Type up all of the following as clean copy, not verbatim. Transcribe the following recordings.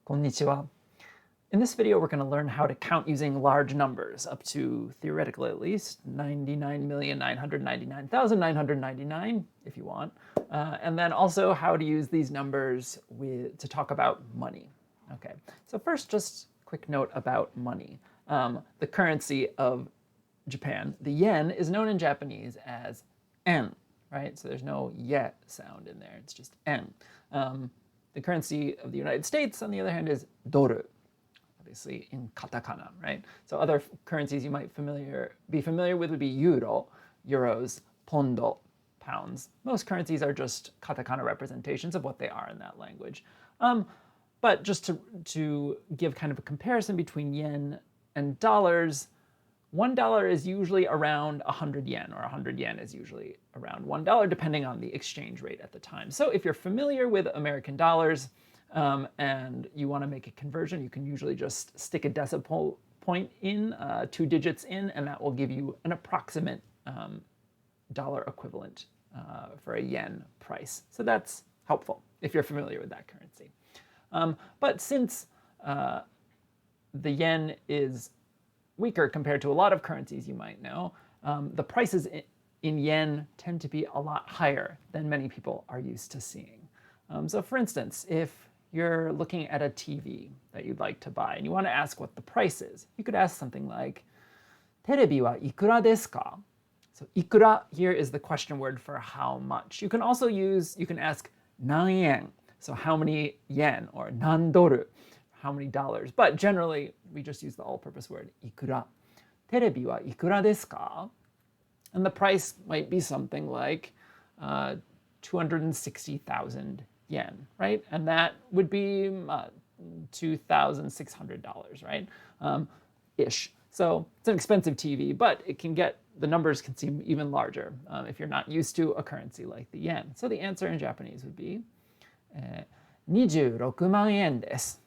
Konnichiwa. In this video, we're going to learn how to count using large numbers, up to, theoretically at least, 99,999,999, if you want. And then also how to use these numbers to talk about money. Okay, so first, just a quick note about money. The currency of Japan, the yen, is known in Japanese as en, right? So there's no ye sound in there, it's just en. The currency of the United States, on the other hand, is doru, obviously in katakana, right? So other currencies you might be familiar with would be euro, euros, pondo, pounds. Most currencies are just katakana representations of what they are in that language. But just to give kind of a comparison between yen and dollars, $1 is usually around 100 yen, or 100 yen is usually around $1, depending on the exchange rate at the time. So if you're familiar with American dollars and you want to make a conversion, you can usually just stick a decimal point in, 2 digits in, and that will give you an approximate dollar equivalent for a yen price. So that's helpful if you're familiar with that currency. But since the yen is weaker compared to a lot of currencies you might know, the prices in yen tend to be a lot higher than many people are used to seeing. So for instance, if you're looking at a TV that you'd like to buy and you want to ask what the price is, you could ask something like, "Terebi wa ikura desu ka?" So ikura here is the question word for how much. You can also ask nan yen, so how many yen, or nan doru, how many dollars. But generally, we just use the all-purpose word ikura. Terebi wa ikura desu ka? And the price might be something like 260,000 yen, right? And that would be $2,600, right? Ish. So it's an expensive TV, but the numbers can seem even larger if you're not used to a currency like the yen. So the answer in Japanese would be 26万円です.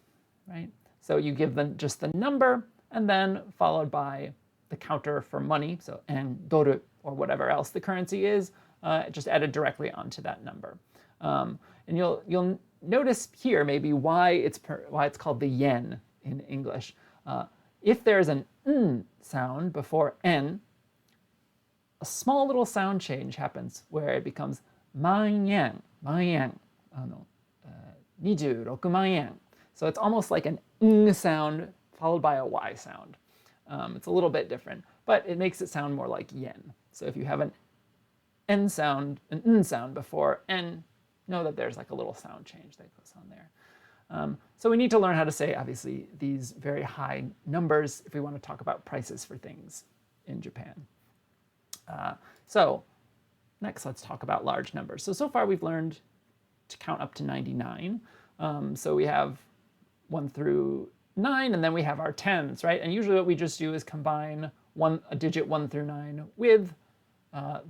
Right? So you give them just the number and then followed by the counter for money, so en, doru, or whatever else the currency is, just added directly onto that number. And you'll notice here maybe why it's called the yen in English. If there's an n sound before en, a small little sound change happens where it becomes man yen, 26万円. So it's almost like an ng sound followed by a y sound. It's a little bit different, but it makes it sound more like yen. So if you have an n sound before n, know that there's like a little sound change that goes on there. So we need to learn how to say, obviously, these very high numbers if we want to talk about prices for things in Japan. So next, let's talk about large numbers. So far we've learned to count up to 99. So we have 1 through 9, and then we have our tens, right? And usually what we just do is combine a digit 1 through 9 with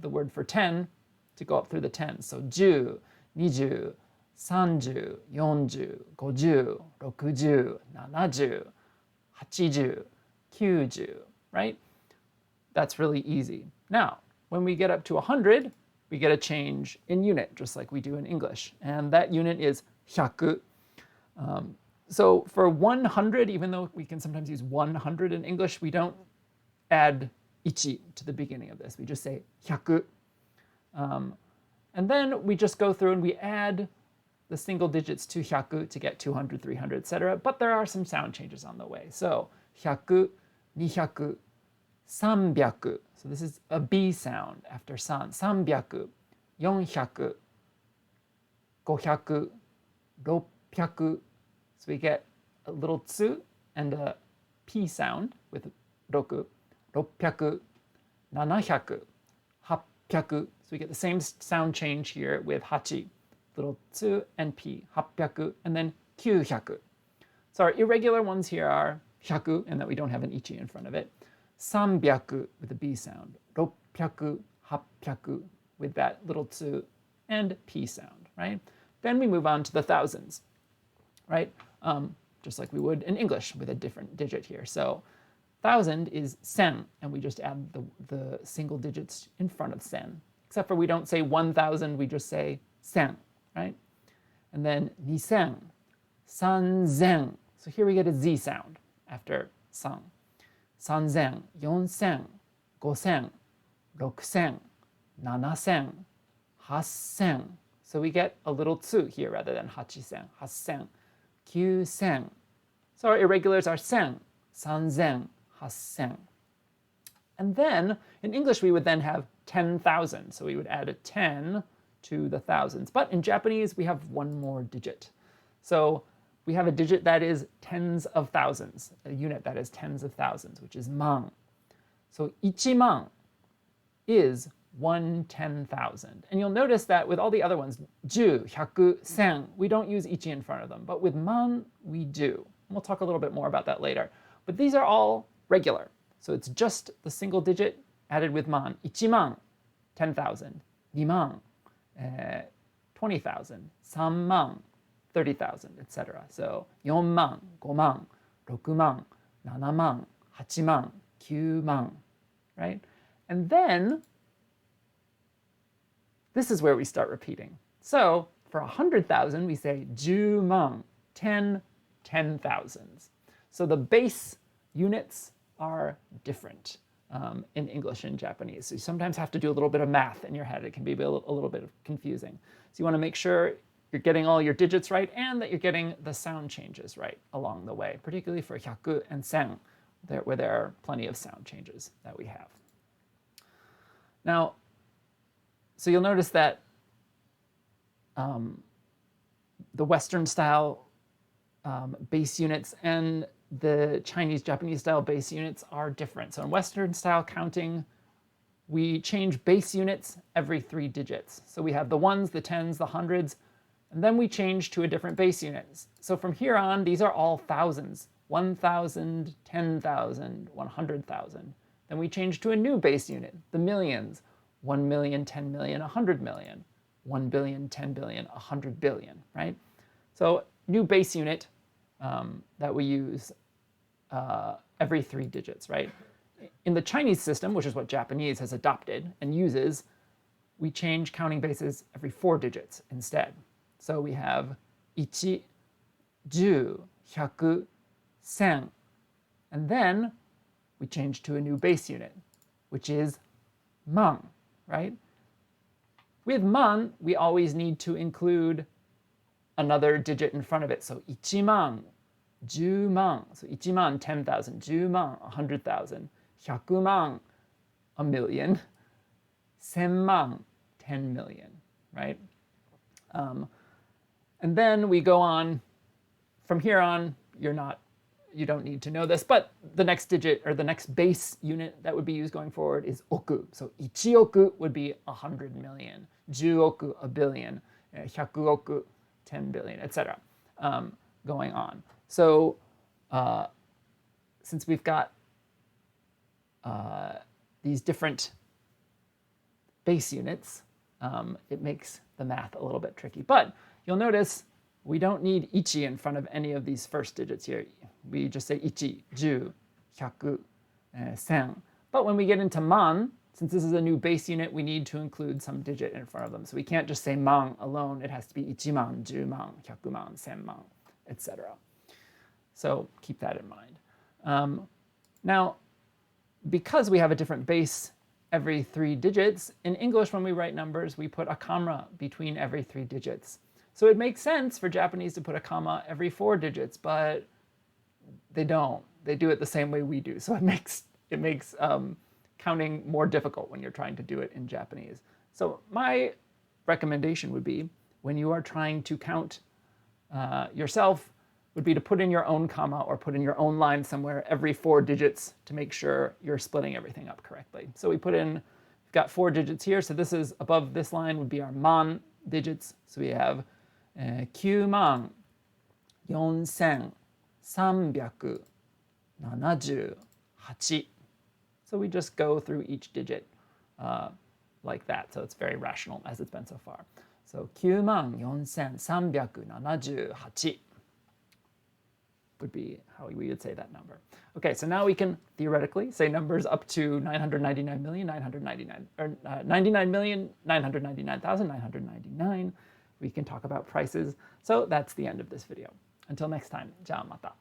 the word for 10 to go up through the tens. So 10, 20, 30, 40, 50, 60, 70, 80, 90, right? That's really easy. Now, when we get up to 100, we get a change in unit, just like we do in English. And that unit is 100. So for 100, even though we can sometimes use 100 in English, we don't add ichi to the beginning of this. We just say 100. And then we just go through and we add the single digits to 100 to get 200, 300, etc. But there are some sound changes on the way. So 100, 200, 300. So this is a B sound after san. 300, 400, 500, 600. So we get a little tsu and a p sound with roku, 600, 700, 800. So we get the same sound change here with hachi, little tsu and p, 800, and then 900. So our irregular ones here are 100, and that we don't have an ichi in front of it. 300 with the b sound, 600, 800 with that little tsu and p sound, right? Then we move on to the thousands, right? Just like we would in English with a different digit here. So 1,000 is sen, and we just add the single digits in front of sen. Except for we don't say 1,000, we just say sen, right? And then 2,000, 3,000, So here we get a Z sound after san. 3000, 4000, 5000, 6000, 7000, 8000. So we get a little tsu here rather than 8000, 8000, 9000. So our irregulars are 1000, 3000, 8000. And then in English we would then have 10,000. So we would add a 10 to the thousands. But in Japanese we have one more digit. So we have a digit that is tens of thousands, a unit that is tens of thousands, which is man. So 1,000,000 is 1/10,000. And you'll notice that with all the other ones, 10, 100, 1000, we don't use ichi in front of them. But with man, we do. And we'll talk a little bit more about that later. But these are all regular. So it's just the single digit added with man. 1,000,000, 10,000. 2,000,000, 20,000. 3,000,000, 30,000, etc. So 4,000,000, 5,000,000, 6,000,000, 7,000,000, 8,000,000, 9,000,000, right? And then this is where we start repeating. So for 100,000, we say 10,000,000, 10 10,000s. So the base units are different in English and Japanese. So you sometimes have to do a little bit of math in your head. It can be a little bit confusing. So you want to make sure you're getting all your digits right and that you're getting the sound changes right along the way, particularly for 100 and 1000, where there are plenty of sound changes that we have. Now, so you'll notice that the Western style base units and the Chinese, Japanese style base units are different. So in Western style counting, we change base units every 3 digits. So we have the ones, the tens, the hundreds, and then we change to a different base unit. So from here on, these are all thousands, 1,000, 10,000, 100,000. Then we change to a new base unit, the millions, 1 million, 10 million, 100 million, 1 billion, 10 billion, 100 billion, right? So new base unit that we use every 3 digits, right? In the Chinese system, which is what Japanese has adopted and uses, we change counting bases every 4 digits instead. So we have 1, 10, 100, 1000. And then we change to a new base unit, which is man, right? With man, we always need to include another digit in front of it. So 1,000,000, 10,000,000. So 1,000,000, 10,000, 10,000,000, 100,000, 100,000,000, 1,000,000, 10,000,000, 10 million, right? And then we go on, from here on, you don't need to know this, but the next digit or the next base unit that would be used going forward is oku. So 1,000,000,000 would be 100 million, 10,000,000,000, a billion, 100,000,000,000, 10 billion, etc. Going on. So since we've got these different base units, it makes the math a little bit tricky. But you'll notice we don't need ichi in front of any of these first digits here. We just say ichi, 10, 100, 1000. But when we get into man, since this is a new base unit, we need to include some digit in front of them. So we can't just say man alone. It has to be 1,000,000, 10,000,000, 100,000, 10,000,000, etc. So keep that in mind. Now, because we have a different base every 3 digits, in English when we write numbers, we put a comma between every 3 digits. So it makes sense for Japanese to put a comma every 4 digits, but they don't. They do it the same way we do. So it makes counting more difficult when you're trying to do it in Japanese. So my recommendation would be, when you are trying to count yourself, would be to put in your own comma or put in your own line somewhere every 4 digits to make sure you're splitting everything up correctly. So we put in, we've got 4 digits here. So this is above this line would be our man digits. So we have 94,378. So we just go through each digit like that. So it's very rational as it's been so far. So 94,378 would be how we would say that number. Okay, so now we can theoretically say numbers up to 99,999,999,999. We can talk about prices. So that's the end of this video. Until next time, じゃあまた.